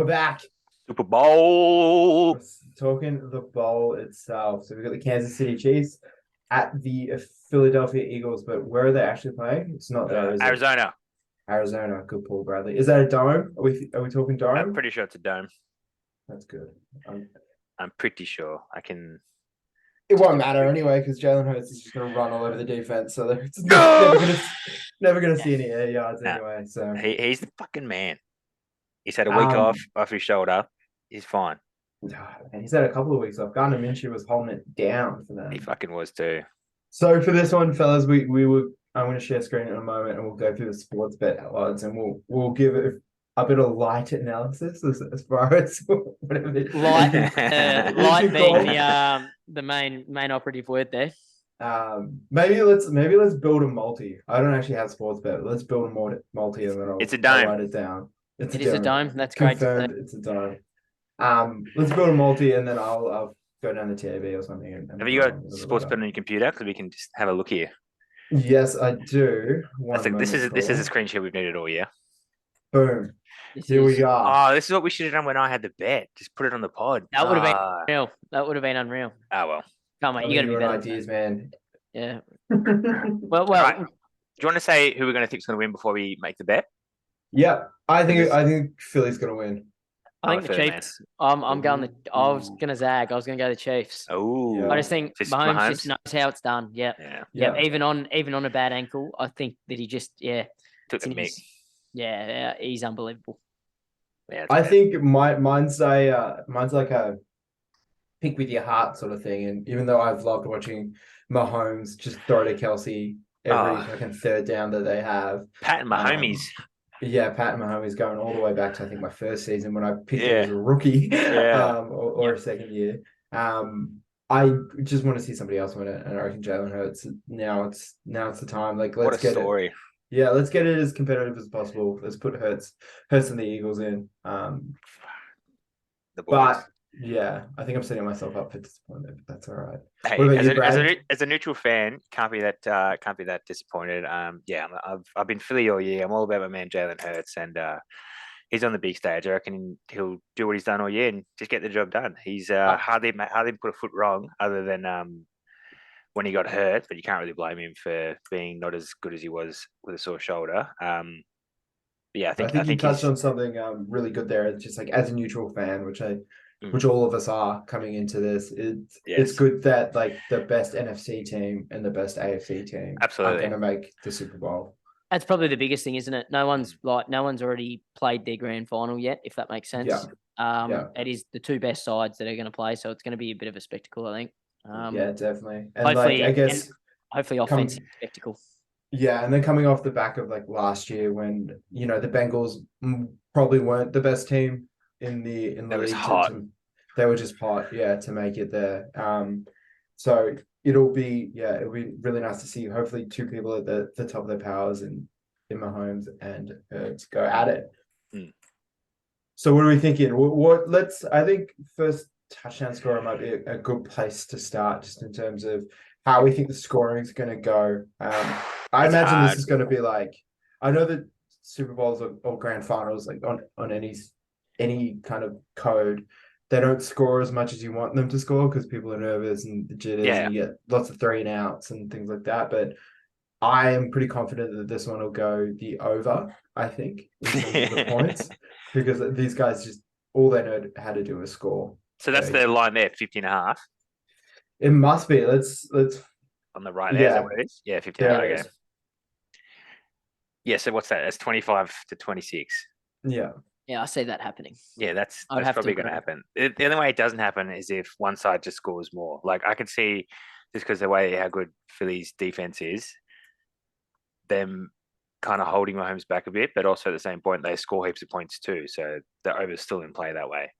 back. Super Bowl. We're talking the bowl itself. So we've got the Kansas City Chiefs at the Philadelphia Eagles, but where are they actually playing? It's not there, is it? Arizona. Arizona. Good pull, Bradley. Is that a dome? Are we talking dome? I'm pretty sure it's a dome. That's good. I'm pretty sure. I can. It won't matter anyway because Jalen Hurts is just going to run all over the defense, so it's never going to see any air yards anyway. So he's the fucking man. He's had a week off his shoulder. He's fine. And he's had a couple of weeks off. Gardner Minshew was holding it down for them. He fucking was too. So for this one, fellas, I'm going to share screen in a moment, and we'll go through the sports bet odds, and we'll give it a bit of light analysis as far as whatever light being the main operative word there. Maybe let's build a multi. I don't actually have sports bet. Let's build a multi, and then it's a dome. I'll write it down. It is a dome. That's great. Confirmed. It's a dome. Let's build a multi, and then I'll go down the TAB or something. Have you got sports bet on your computer? Because we can just have a look here. Yes, I do. This is a screenshot we've needed all year. Boom. Here we are. Oh, this is what we should have done when I had the bet. Just put it on the pod. That would have been unreal. That would have been unreal. Oh well. Come on, you got to be better. Ideas, man. Yeah. well. Right. Do you want to say who we're going to think is going to win before we make the bet? Yeah, I think Philly's going to win. I think the Chiefs. I'm going. I was going to zag. I was going to go the Chiefs. Oh. Yeah. I just think Mahomes just knows how it's done. Yeah. Even on a bad ankle, I think that he just took the mic. Yeah, he's unbelievable. Yeah, I think mine's like a pick with your heart sort of thing. And even though I've loved watching Mahomes just throw to Kelsey every fucking third down that they have, Pat and Mahomes. Pat and Mahomes going all the way back to I think my first season when I picked him as a rookie, or a second year. I just want to see somebody else win it, and I reckon Jalen Hurts. Now it's the time. Like, let's get story. Yeah, let's get it as competitive as possible. Let's put Hurts and the Eagles in. The boys. But yeah, I think I'm setting myself up for disappointment. But that's all right. Hey, as a neutral fan, can't be that disappointed. I've been Philly all year. I'm all about my man Jalen Hurts, and he's on the big stage. I reckon he'll do what he's done all year and just get the job done. He's hardly put a foot wrong, other than when he got hurt, but you can't really blame him for being not as good as he was with a sore shoulder. I think you touched on something really good there. It's just like, as a neutral fan, which all of us are coming into this, it's good that like the best NFC team and the best AFC team are going to make the Super Bowl. That's probably the biggest thing, isn't it? No one's already played their grand final yet, if that makes sense. It is the two best sides that are going to play, so it's going to be a bit of a spectacle, I think. Definitely. And hopefully offensive spectacle. Yeah, and then coming off the back of like last year when the Bengals probably weren't the best team in the league. Hot. They were just hot, to make it there. So it'll be really nice to see hopefully two people at the top of their powers in Mahomes and Hurts go at it. So what are we thinking? I think first touchdown scorer might be a good place to start, just in terms of how we think the scoring is going to go. I imagine this is going to be like, I know that Super Bowls or grand finals, like on any kind of code, they don't score as much as you want them to score because people are nervous and the jitters, and you get lots of 3 and outs and things like that. But I am pretty confident that this one will go the over, I think, in terms of the points, because these guys just, all they know how to do is score. So that's the line there, 50.5. It must be. Let's on the right there. Is that what it is? Yeah, 50.5. Okay. Yeah. So what's that? That's 25 to 26. Yeah. Yeah, I see that happening. Yeah, that's probably going to happen. The only way it doesn't happen is if one side just scores more. Like, I could see, just because the way how good Philly's defense is, them kind of holding Mahomes back a bit, but also at the same point they score heaps of points too. So the over's still in play that way.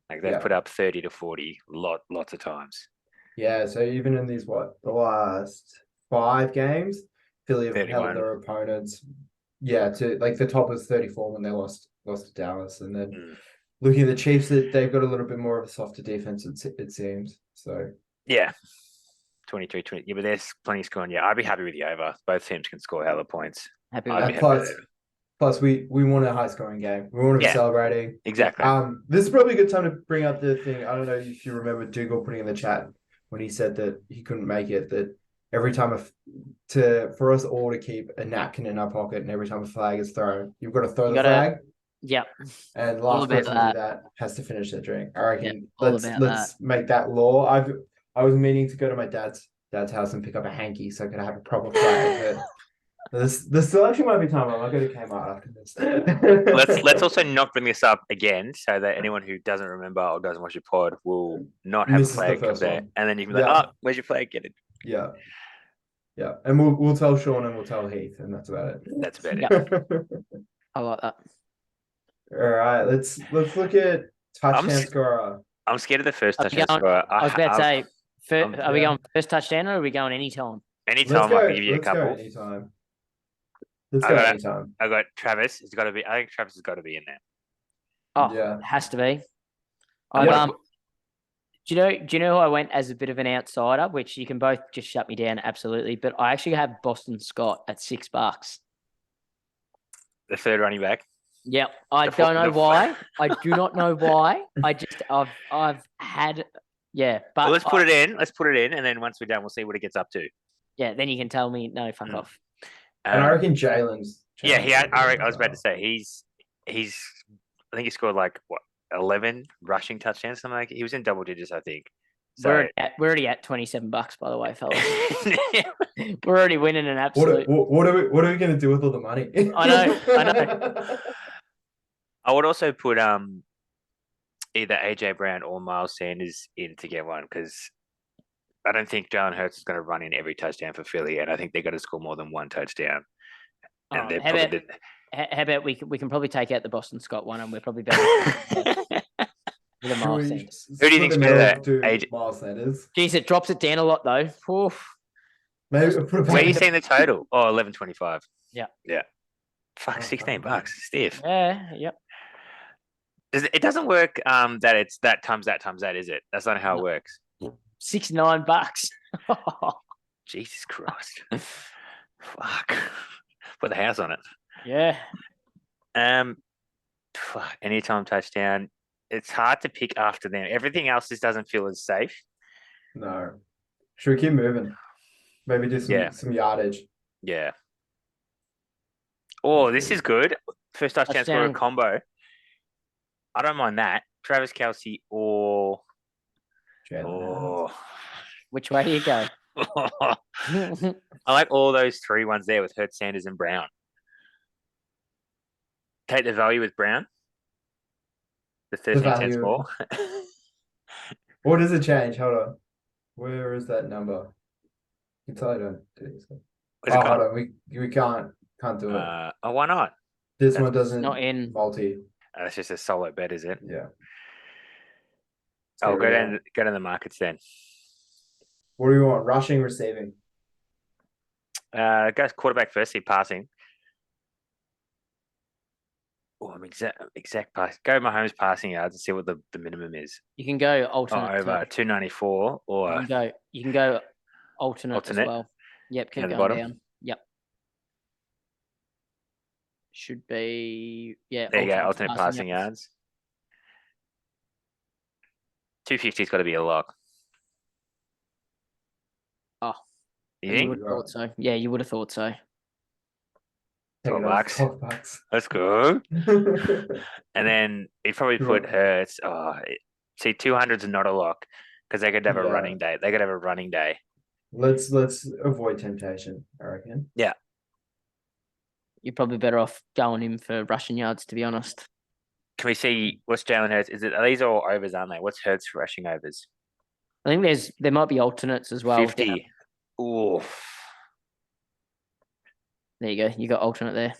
Like, they've put up 30 to 40 lots of times. Yeah, so even in these the last 5 games, Philly have held their opponents. Yeah, to like the top was 34 when they lost to Dallas, and then looking at the Chiefs, that they've got a little bit more of a softer defense. It seems so. Yeah, 23-20. Yeah, but there's plenty scoring. Yeah, I'd be happy with the over. Both teams can score hella points. Happy with that. Plus, we want a high scoring game. We want to be Yeah. celebrating. Exactly. This is probably a good time to bring up the thing. I don't know if you remember Dougal putting in the chat when he said that he couldn't make it. That every time for us all to keep a napkin in our pocket, and every time a flag is thrown, you've got to throw the flag. Yep. And All last about person to do that has to finish their drink. I reckon all let's about let's make that law. I was meaning to go to my dad's house and pick up a hanky so I could have a proper flag, but the selection might be time. I'll go to Kmart after this. Let's also not bring this up again, so that anyone who doesn't remember or doesn't watch your pod will not have Misses a the flag come first there, one. and then you can be like, "Oh, where's your flag? Get it." Yeah. Yeah. And we'll tell Sean and we'll tell Heath, and that's about it. That's about it. Yep. I like that. All right, let's look at touchdown s- scorer. I'm scared of the first Are we touchdown going- scorer. I was about to say, are we yeah. going first touchdown or are we going anytime? Anytime I can give you a Let's go couple. anytime. Let's go anytime. I got Travis. It's got to be. I think Travis has got to be in there. Oh, Yeah. it has to be. And Do you know who I went as a bit of an outsider, which you can both just shut me down absolutely, but I actually have Boston Scott at $6. the third running back. Yep. I don't know why. I do not know why. I've had but Well, let's put it in. Let's put it in, and then once we're done, we'll see what it gets up to. Yeah, then you can tell me no, fuck off. And I reckon Jalen's. Yeah, I was about to say he's. I think he scored like what 11 rushing touchdowns, something like. He was in double digits, I think. So We're already at $27, by the way, fellas. We're already winning an absolute. What are we going to do with all the money? I know. I would also put either AJ Brown or Miles Sanders in to get one, because I don't think Jalen Hurts is going to run in every touchdown for Philly, and I think they're going to score more than one touchdown. And how about we can probably take out the Boston Scott one, and we're probably better with a Miles Sanders. Who do you think's better? Miles Sanders. Jeez, it drops it down a lot though. Oof. Maybe where are you seeing the total? Oh, 11.25. Yeah. Fuck, $16 stiff. Yeah. Yep. It doesn't work. That it's that times that, is it? That's not how it works. $69. Jesus Christ. Fuck. Put the house on it. Yeah. Anytime touchdown. It's hard to pick after them. Everything else just doesn't feel as safe. No. Should we keep moving? Maybe do some yardage. Yeah. Oh, this is good. First touchdown scorer combo. I don't mind that. Travis Kelce or Which way do you go? I like all those three ones there with Hurts, Sanders, and Brown. Take the value with Brown. The 13 cents more. What does it change? Hold on. Where is that number? You can tell I don't do this. Hold on. We can't do it. Why not? This one doesn't not in multi. That's just a solo bet, is it? Yeah. Oh, go down to the markets then. What do you want? Rushing, receiving? Go quarterback first, see passing. Oh, I'm exact pass. Go Mahomes passing yards and see what the minimum is. You can go alternate. Over 294 or you can go alternate as well. Yep, keep going down. Yep. Should be There you go, alternate passing yards. 250's got to be a lock. Oh. You think? would have thought so. Yeah, you would have thought so. $12. Let's go. And then he'd probably put Hurts. See, 200's not a lock because they could have a running day. They could have a running day. Let's avoid temptation, I reckon. Yeah. You're probably better off going in for rushing yards, to be honest. Can we see what's Jalen Hurts? Are these all overs, aren't they? What's Hurts rushing overs? I think there might be alternates as well. 50. Ooh. There you go. You got alternate there.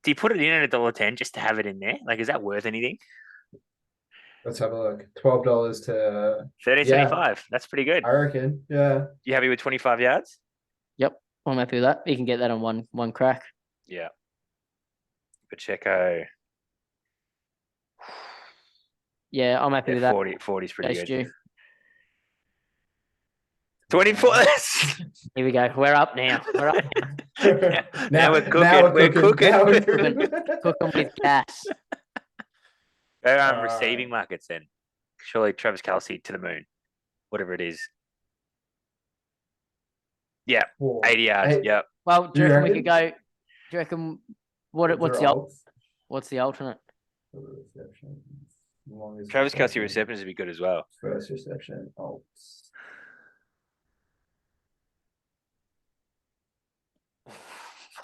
Do you put it in at $1.10 just to have it in there? Like, is that worth anything? Let's have a look. $12 to $13.75. That's pretty good. I reckon. Yeah. You happy with 25 yards? Yep, I'm happy with that. You can get that on one crack. Yeah. Pacheco. Yeah, I'm happy with that. 40 is pretty good. 24. Here we go. We're up now. We're up now. Now we're cooking. We're cooking. Now we're Cooking. Cooking with gas. Go receiving markets then. Surely Travis Kelce to the moon, whatever it is. Yeah, 80 yards. Yep. Well, do you reckon we reckon? could go? Do you reckon what's the odds? what's the alternate? Travis Kelce receptions would be good as well. First reception. Odds.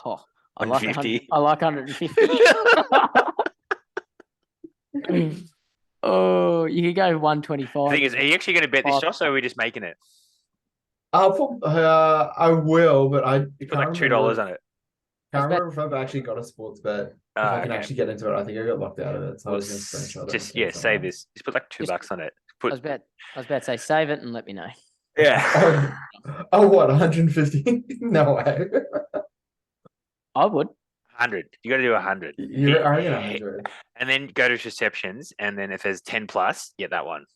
Oh, I like 150. I like 150. Oh, you could go 125. The thing is, are you actually going to bet this, Josh, or are we just making it? I will, but I Put like $2 on it. Can't remember if I've actually got a sports bet. If I can actually get into it, I think I got locked out of it. So I was going to screenshot it. Just save this. Just put like $2 on it. I was about to say save it and let me know. Yeah. Oh, what? 150? No way. I would. 100. You got to do 100. You're arguing 100. And then go to receptions, and then if there's 10 plus, get that one.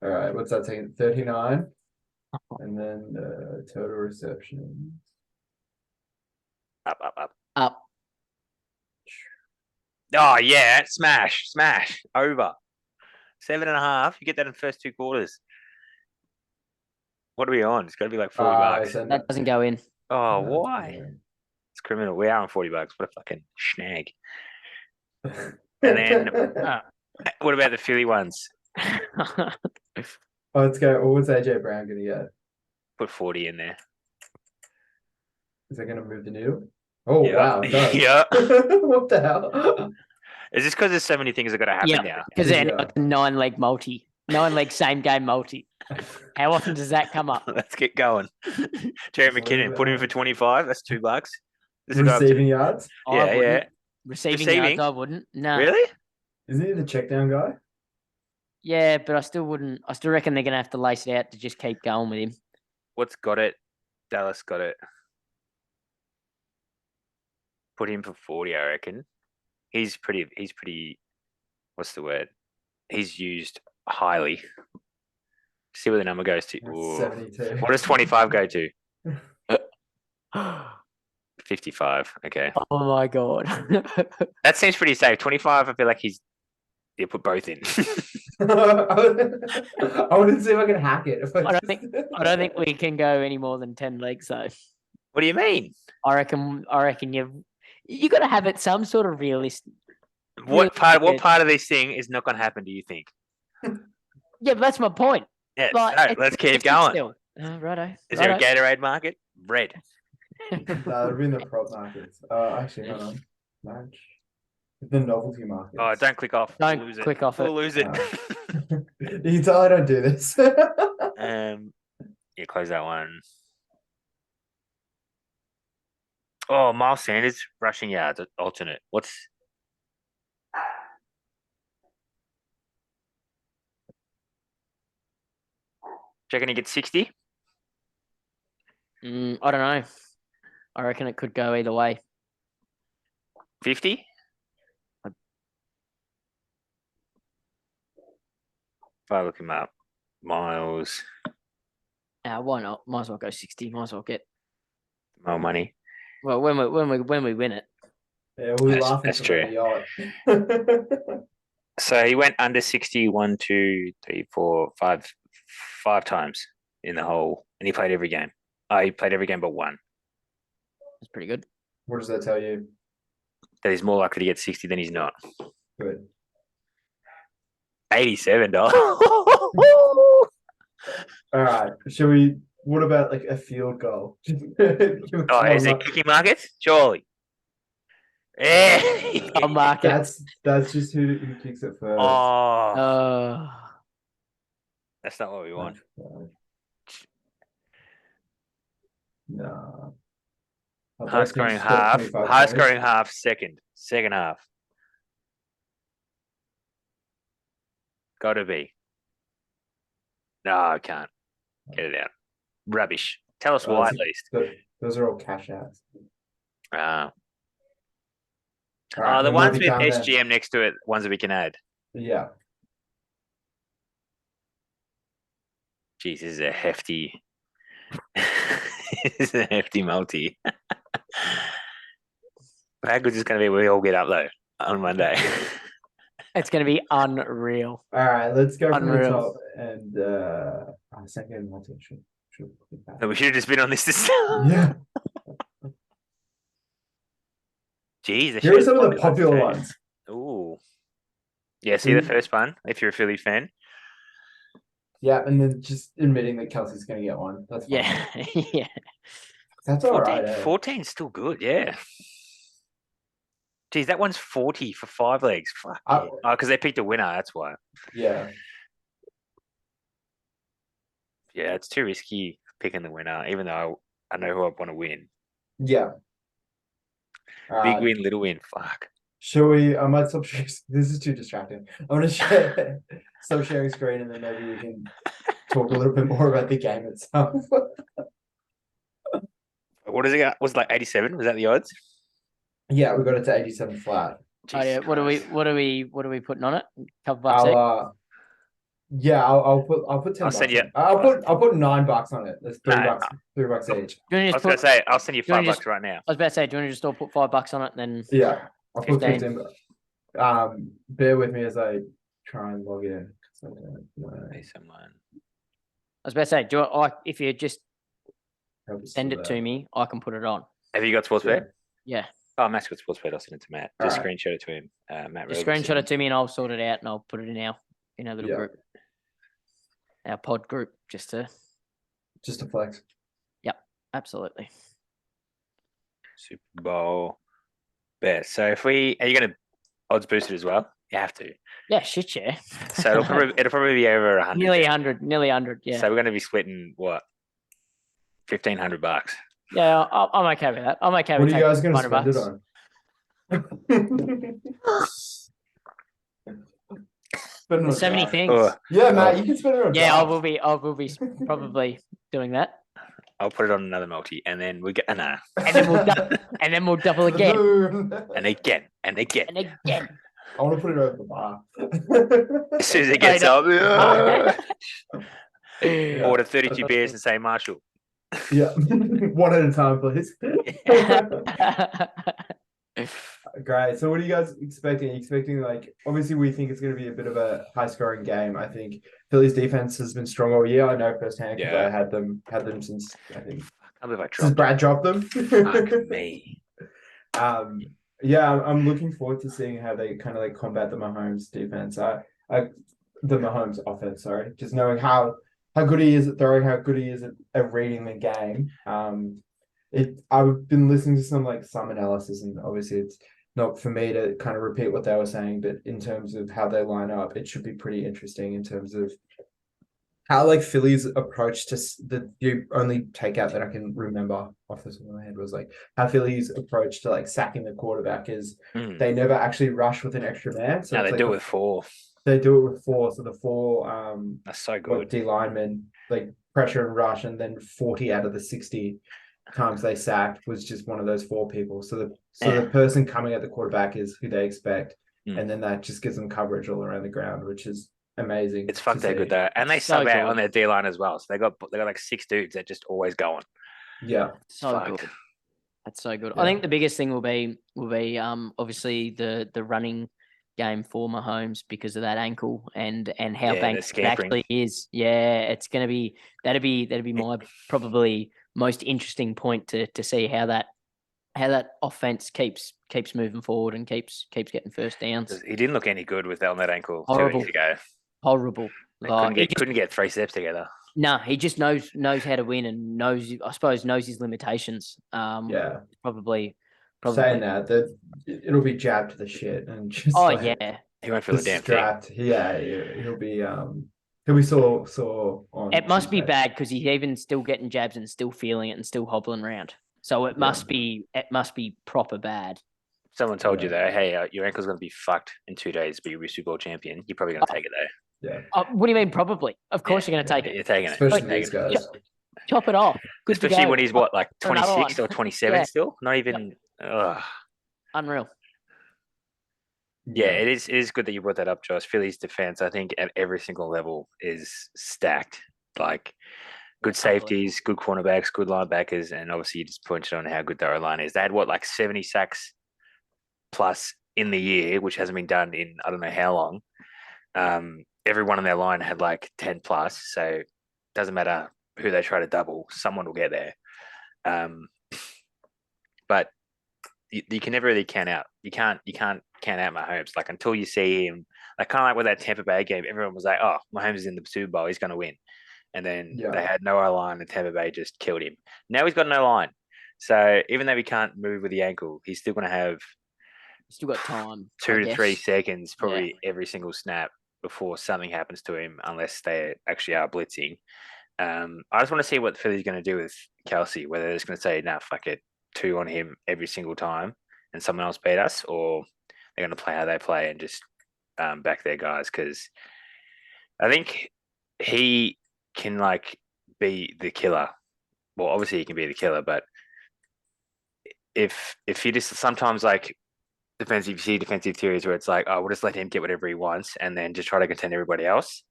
All right, what's that taking? 39, and then total receptions. Up. Oh yeah, smash, over 7.5. You get that in the first 2 quarters. What are we on? It's got to be like $40. That doesn't go in. Oh, why? Yeah. It's criminal. We are on $40. What a fucking snag. And then, what about the Philly ones? Let's go. What was AJ Brown going to get? Put 40 in there. Is that going to move the needle? Oh, yeah. Wow. No. Yeah. What the hell? Is this because there's so many things that got to happen now? Because they're like a 9-leg multi. 9-leg same game multi. How often does that come up? Let's get going. Jerry McKinnon, put him for 25. That's $2. Receiving yards? Yeah. Receiving yards, I wouldn't. No. Really? Isn't he the check down guy? Yeah, but I still wouldn't. I still reckon they're going to have to lace it out to just keep going with him. What's got it? Dallas got it. Put him for 40, I reckon. He's pretty, what's the word? He's used highly. See where the number goes to. 72. What does 25 go to? 55. Okay. Oh my God. That seems pretty safe. 25, I feel like you put both in. I wanted to see if I can hack it. I don't think we can go any more than 10 legs though. What do you mean? I reckon you got to have it some sort of realistic. What part of this thing is not going to happen? Do you think? Yeah, but that's my point. Yeah, let's keep going. Righto. Is there a Gatorade market? Red. We're in the prop markets. Actually, hold on. Match. The novelty market. Oh, don't click off. Don't click off it. We'll lose it. You can tell I don't do this. Yeah, close that one. Oh, Miles Sanders rushing yards alternate. What's? Do you reckon he gets 60? I don't know. I reckon it could go either way. 50? If I look him up, Miles. Why not? Might as well go 60. Might as well get more money. Well, when we win it. Yeah, we're laughing. That's true. So he went under 60 1, 2, 3, 4, 5 times in the whole, and he played every game. He played every game but one. That's pretty good. What does that tell you? That he's more likely to get 60 than he's not. Good. $87. All right. Shall we? What about like a field goal? Is it kicking market? Surely. Yeah. I'll mark it. That's just who kicks it first. Oh. That's not what we want. No. High scoring half. Second half. Gotta be. No, I can't. Get it out. Rubbish. Tell us why at least. Those are all cash outs. Right, the ones with SGM next to it, ones that we can add. Yeah. Jeez, this is a hefty. This is a hefty multi. How good is this going to be when we all get up though on Monday? It's going to be unreal. All right, let's go from the Unreal. top and second multi should put that. We should have just been on this. Yeah. Jeez, they Here are should've some of the spotted popular okay. ones. Ooh. Yeah, see the first one if you're a Philly fan. Yeah, and then just admitting that Kelsey's going to get one. That's fine. Yeah. Yeah. That's all 14, right. 14 is still good, yeah. Geez, that one's 40 for 5 legs. Fuck. Oh, because they picked a winner, that's why. Yeah. Yeah, it's too risky picking the winner, even though I know who I want to win. Yeah. Big win, little win. Fuck. Shall we? I might stop sharing. This is too distracting. I'm gonna stop sharing screen, and then maybe we can talk a little bit more about the game itself. What is it? Was it like 87? Was that the odds? Yeah, we got it to 87 flat. Oh, yeah. Jesus What are we putting on it? Couple bucks. Yeah, I'll put 10 I'll bucks. send you. I'll put $9 on it. That's $3. $3 each. Do you I want was to gonna just say I'll send you do you wanna $5 just- right now. I was about to say, do you want to just all put $5 on it? Then Yeah, I'll put 15. 15. Bear with me as I try and log in. Hey, someone. I was about to say, if you just send it to me, I can put it on. Have you got Sportsbet? Yeah. Oh, Matt's got Sportsbet. I'll send it to Matt. Just Alright. screenshot it to him. Matt. Just screenshot it to me and I'll sort it out and I'll put it in our little group. Our pod group, just to flex. absolutely. Super Bowl bet. So are you going to odds boost it as well? You have to. Yeah, shit, yeah. So it'll probably be over 100. Nearly 100. Yeah. So we're going to be splitting what? $1,500. Yeah, I'm okay with that. I'm okay What with are you guys going to $100 spend it on? Spend it on So many that. things. Yeah, Matt, you can spend it on Yeah, I draft. will be probably doing that. I'll put it on another multi, and then we get And then we'll double again. and again. And again. I want to put it over the bar. As soon as it gets up, Yeah. order 32 beers and say Marshall. Yeah, one at a time, please. Great. So, what are you guys expecting? Expecting obviously, we think it's going to be a bit of a high-scoring game. I think Philly's defense has been strong all year. I know firsthand because I had them since I think since Brad dropped them. Fuck me. Yeah, I'm looking forward to seeing how they kind of combat the Mahomes defense. The Mahomes offense. Sorry, just knowing how good he is at throwing, how good he is at reading the game. I've been listening to some analysis, and obviously it's not for me to kind of repeat what they were saying, but in terms of how they line up, it should be pretty interesting in terms of how Philly's approach to the only takeout that I can remember off the top of my head was how Philly's approach to sacking the quarterback is they never actually rush with an extra man. So no, they do it with 4. They do it with 4. So the 4 that's so good. D linemen pressure and rush, and then 40 out of the 60 times they sacked was just one of those 4 people. So the person coming at the quarterback is who they expect, and then that just gives them coverage all around the ground, which is amazing. It's fucked that good though, and they sub out on their D line as well. So they got 6 dudes that just always going. Yeah, so good. That's so good. Yeah. I think the biggest thing will be obviously the running game for Mahomes because of that ankle and how banked it actually is. Yeah, it's gonna be that'd be my probably most interesting point to see how that offense keeps moving forward and keeps getting first downs. He didn't look any good with that on that ankle Horrible. 2 weeks ago. Horrible. Couldn't get 3 steps together. No, he just knows how to win and knows his limitations. Probably saying that it'll be jabbed to the shit and just he won't feel a damn thing. Yeah, he'll be sore on. It must be bad because he's even still getting jabs and still feeling it and still hobbling around. So it must be proper bad. Someone told you though, hey, your ankle's going to be fucked in 2 days, but you'll be Super Bowl champion. You're probably going to take it though. Yeah. What do you mean? Probably. Of course, you're going to take it. You're taking especially it. These guys. Chop it off. Good especially when he's 26 or 27 still. Not even. Unreal. Yeah, it is good that you brought that up, Josh. Philly's defense, I think, at every single level is stacked. like good safeties, good cornerbacks, good linebackers, and obviously you just pointed on how good their O-line is. They had like 70 sacks plus in the year, which hasn't been done in I don't know how long. Everyone on their line had like 10 plus, so it doesn't matter who they try to double, someone will get there. But you can never really count out. You can't count out Mahomes. Like until you see him, like kind of like with that Tampa Bay game, everyone was like, "Oh, Mahomes is in the Super Bowl. He's going to win." And then they had no line, and Tampa Bay just killed him. Now he's got no line, so even though he can't move with the ankle, he's still going to have still got time, 2 to 3 seconds probably every single snap before something happens to him, unless they actually are blitzing. I just want to see what Philly's going to do with Kelsey, whether they're just going to say, "Nah, fuck it, 2 on him every single time and someone else beat us," or they're going to play how they play and just back their guys. Because I think he can like be the killer. Well, obviously he can be the killer, but if you just sometimes like defensive theories where it's like, oh, we'll just let him get whatever he wants and then just try to contend everybody else.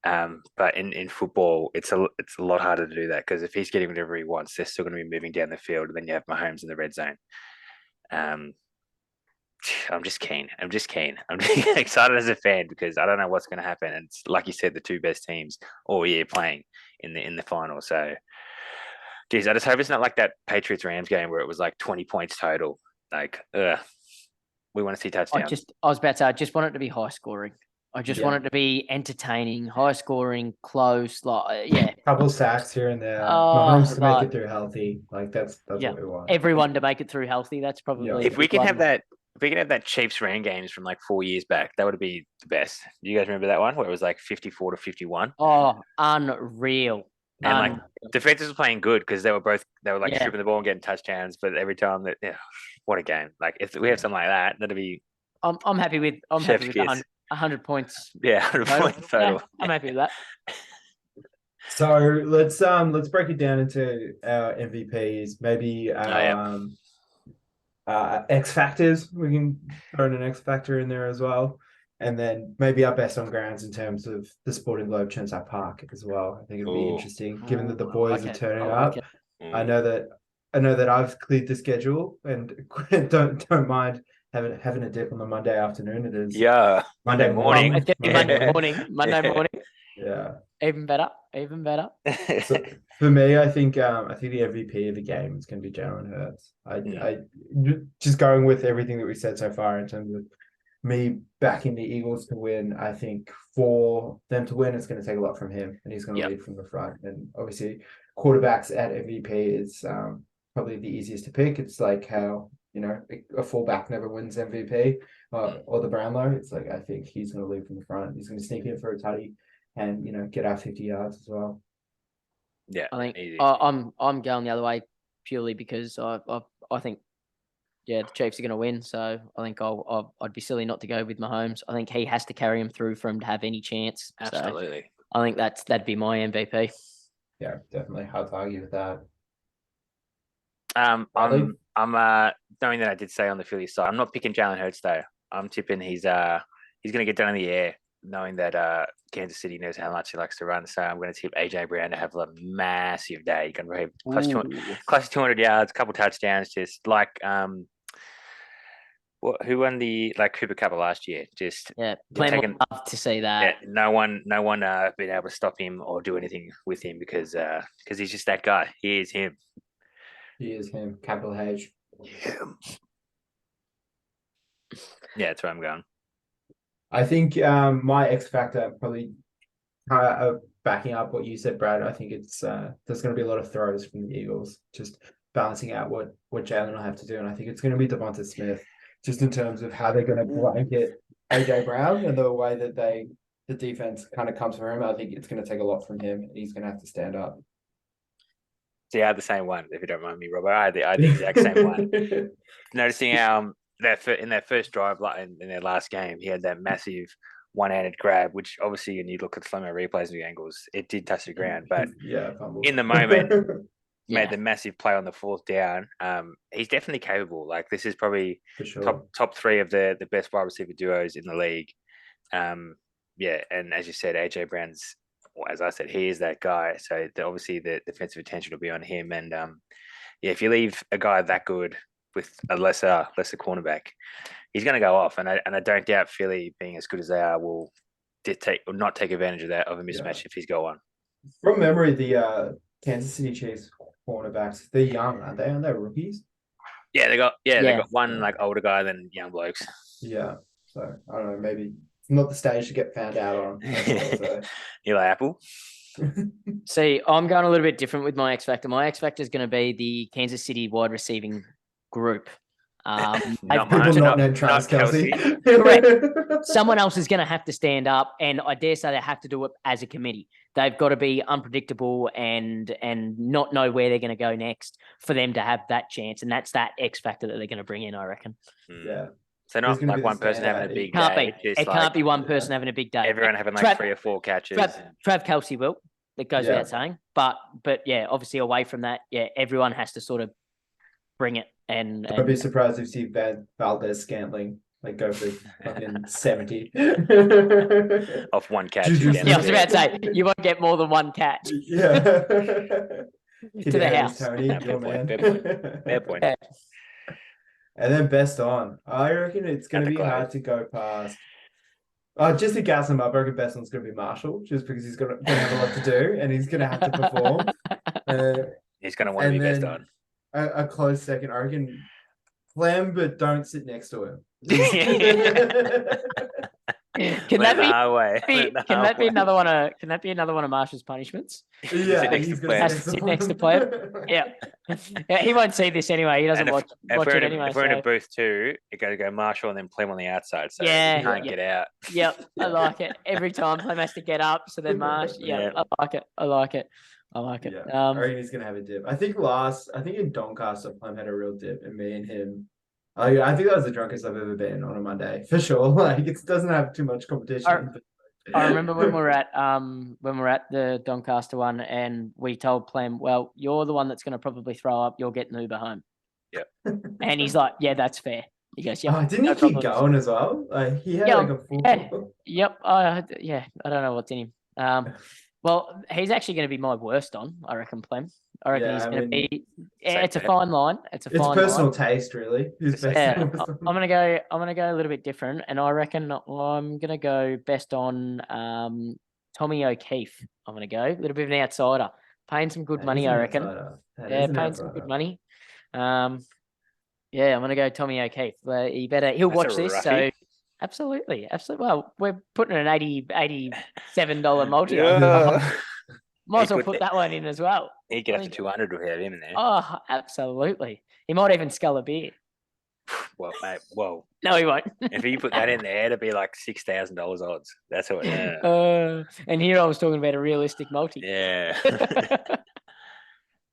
But in football, it's a lot harder to do that, because if he's getting whatever he wants, they're still going to be moving down the field, and then you have Mahomes in the red zone. I'm just keen. I'm excited as a fan, because I don't know what's going to happen. And it's, like you said, the 2 best teams all year playing in the final. So, geez, I just hope it's not like that Patriots Rams game where it was like 20 points total. Like, we want to see touchdowns. I was about to say, I just want it to be high scoring. I just want it to be entertaining, high scoring, close. Like, couple sacks here and there. Mahomes to make it through healthy. Like that's what we want. Everyone to make it through healthy. That's probably if we can have that. If we can have that Chiefs Rams games from like 4 years back, that would be the best. Do you guys remember that one where it was like 54 to 51? Oh, unreal. And like defenses were playing good because they were like stripping the ball and getting touchdowns, but every time what a game. Like if we have something like that, that'd be I'm happy with 100 points. Yeah, 100 points total. Yeah, I'm happy with that. So let's break it down into our MVPs, maybe our X factors. We can throw in an X factor in there as well, and then maybe our best on grounds in terms of the Sporting Globe Chensai Park as well. I think it'll be interesting, given that the boys are turning up. I know that I've cleared the schedule and don't mind having a dip on the Monday afternoon. It is Monday morning. Monday morning. Yeah. Even better. So for me, I think the MVP of the game is going to be Jalen Hurts. I just going with everything that we said so far in terms of me backing the Eagles to win. I think for them to win, it's going to take a lot from him, and he's going to lead from the front. And obviously, quarterbacks at MVP is probably the easiest to pick. It's like how a fullback never wins MVP or the Brownlow. It's like I think he's going to lead from the front. He's going to sneak in for a tutty and get out 50 yards as well. Yeah, I think I'm going the other way purely because I think the Chiefs are going to win. So I think I'd be silly not to go with Mahomes. I think he has to carry him through for him to have any chance. Absolutely. So I think that'd be my MVP. Yeah, definitely hard to argue with that. I'm knowing that I did say on the Philly side, I'm not picking Jalen Hurts though. I'm tipping he's going to get done in the air, knowing that Kansas City knows how much he likes to run. So I'm going to tip AJ Brown to have a massive day. He can close to 200 yards, a couple touchdowns, just like who won the Cooper Cup last year? Just plenty of love to see that. Yeah, no one been able to stop him or do anything with him because he's just that guy. He is him. He is him. Capital H. Yeah, that's where I'm going. I think my X factor probably backing up what you said, Brad. I think it's there's going to be a lot of throws from the Eagles, just balancing out what Jalen will have to do, and I think it's going to be Devonta Smith, just in terms of how they're going to blanket AJ Brown and the way that the defense kind of comes for him. I think it's going to take a lot from him, and he's going to have to stand up. See, I had the same one, if you don't mind me, Robert. I had the exact same one. Noticing in their first drive, in their last game, he had that massive one-handed grab, which obviously, when you look at slow-mo replays and the angles, it did touch the ground. But in the moment, made the massive play on the 4th down. He's definitely capable. Like, this is probably top 3 of the best wide receiver duos in the league. And as you said, AJ Brown's as I said, he is that guy. So obviously the defensive attention will be on him. And yeah, if you leave a guy that good with a lesser cornerback, he's going to go off. And I don't doubt Philly, being as good as they are, will not take advantage of a mismatch if he's got one. From memory, the Kansas City Chiefs cornerbacks, they're young, aren't they? Aren't they rookies? Yeah, they got one like older guy than young blokes. Yeah. So I don't know, maybe it's not the stage to get found out on. So. You like Apple? See, I'm going a little bit different with my X Factor. My X Factor is going to be the Kansas City wide receiving group. People not named Travis Kelce. Correct. Someone else is going to have to stand up, and I dare say they have to do it as a committee. They've got to be unpredictable and not know where they're going to go next for them to have that chance, and that's that X factor that they're going to bring in, I reckon. Yeah. So not like one person having a big day. It can't be one person having a big day. Everyone having like 3 or 4 catches. Trav Kelce will. That goes without saying. But yeah, obviously away from that, everyone has to sort of bring it. And I'd be surprised if you see Valdez Scantling like go for fucking 70 off one catch. Yeah, I was about to say you won't get more than one catch. Yeah. To the house. Tony, Fair point. And then best on. I reckon it's going to be close. hard to go past. Just to gas him up, I reckon best one's going to be Marshall, just because he's going to have a lot to do and he's going to have to perform. He's going to want to be best on. A close second, I reckon Clem, but don't sit next to him. Can that be another one of Marshall's punishments? Yeah, sit next to Clem. Yeah, he won't see this anyway. He doesn't watch it anyway. If we're in a booth too, it got to go Marshall and then Clem on the outside. So you can't get out. Yep, I like it. Every time Clem has to get up, so then Marsh. Yeah, I like it. Yeah. I reckon he's gonna have a dip. I think in Doncaster, Plum had a real dip, and me and him. I think that was the drunkest I've ever been on a Monday for sure. Like it doesn't have too much competition. I remember when we were at the Doncaster one, and we told Plem, "Well, you're the one that's going to probably throw up. You'll get an Uber home." Yep. And he's like, "Yeah, that's fair." He goes, "Yeah." Didn't he keep going as well? Like he had like a full. Yep. I don't know what's in him. Well, he's actually going to be my worst on, I reckon, Plem. I reckon he's going to be. It's a fine line. It's personal taste, really. I'm gonna go a little bit different, and I reckon I'm gonna go best on Tommy O'Keefe. I'm gonna go a little bit of an outsider, paying some good money, I reckon. Paying some good money. I'm gonna go Tommy O'Keefe. He'll watch this, so. Absolutely. Well, we're putting an $87 multi. Yeah. Might as well put that one in as well. He'd get up to 200 to have him in there. Oh, absolutely. He might even scull a beer. Well, mate. No, he won't. If you put that in there, it'd be like $6,000 odds. That's what. And here I was talking about a realistic multi. Yeah.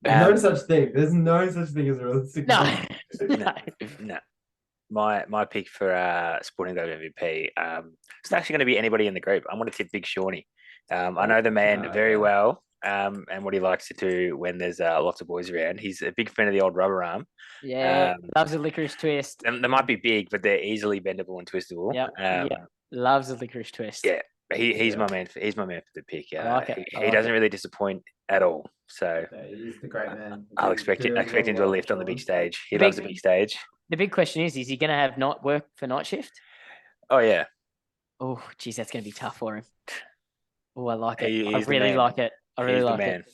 No such thing. There's no such thing as a realistic multi. No. My pick for Sporting Globe MVP, it's actually going to be anybody in the group. I'm going to tip Big Shawnee. I know the man very well, and what he likes to do when there's lots of boys around. He's a big fan of the old rubber arm. Yeah, loves a licorice twist. They might be big, but they're easily bendable and twistable. Loves a licorice twist. Yeah, he's my man. He's my man for the pick. Like he doesn't really disappoint at all. So he's the great man. I'll expect him to lift on the big stage. He loves the big stage. The big question is he going to have night work for night shift? Oh, yeah. Oh, geez, that's going to be tough for him. Oh, I like it. I really like it. I really like it.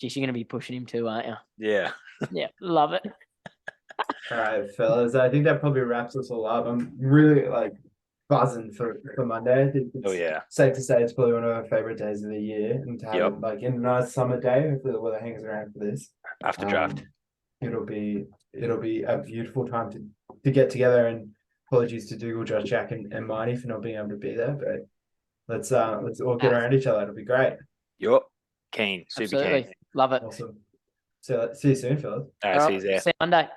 Geez, you're going to be pushing him too, aren't you? Yeah. Yeah, love it. All right, fellas. I think that probably wraps us all up. I'm really buzzing for Monday. I think it's safe to say it's probably one of our favorite days of the year, and to have it in a nice summer day. Hopefully the weather hangs around for this. After draft. It'll be a beautiful time to get together, and apologies to Dougal, Josh, Jack, and Marty for not being able to be there, but let's all get around each other. It'll be great. Yup. Keen. Super Absolutely. keen. Love it. Awesome. So see you soon, fellas. All right, see you there. See you Monday.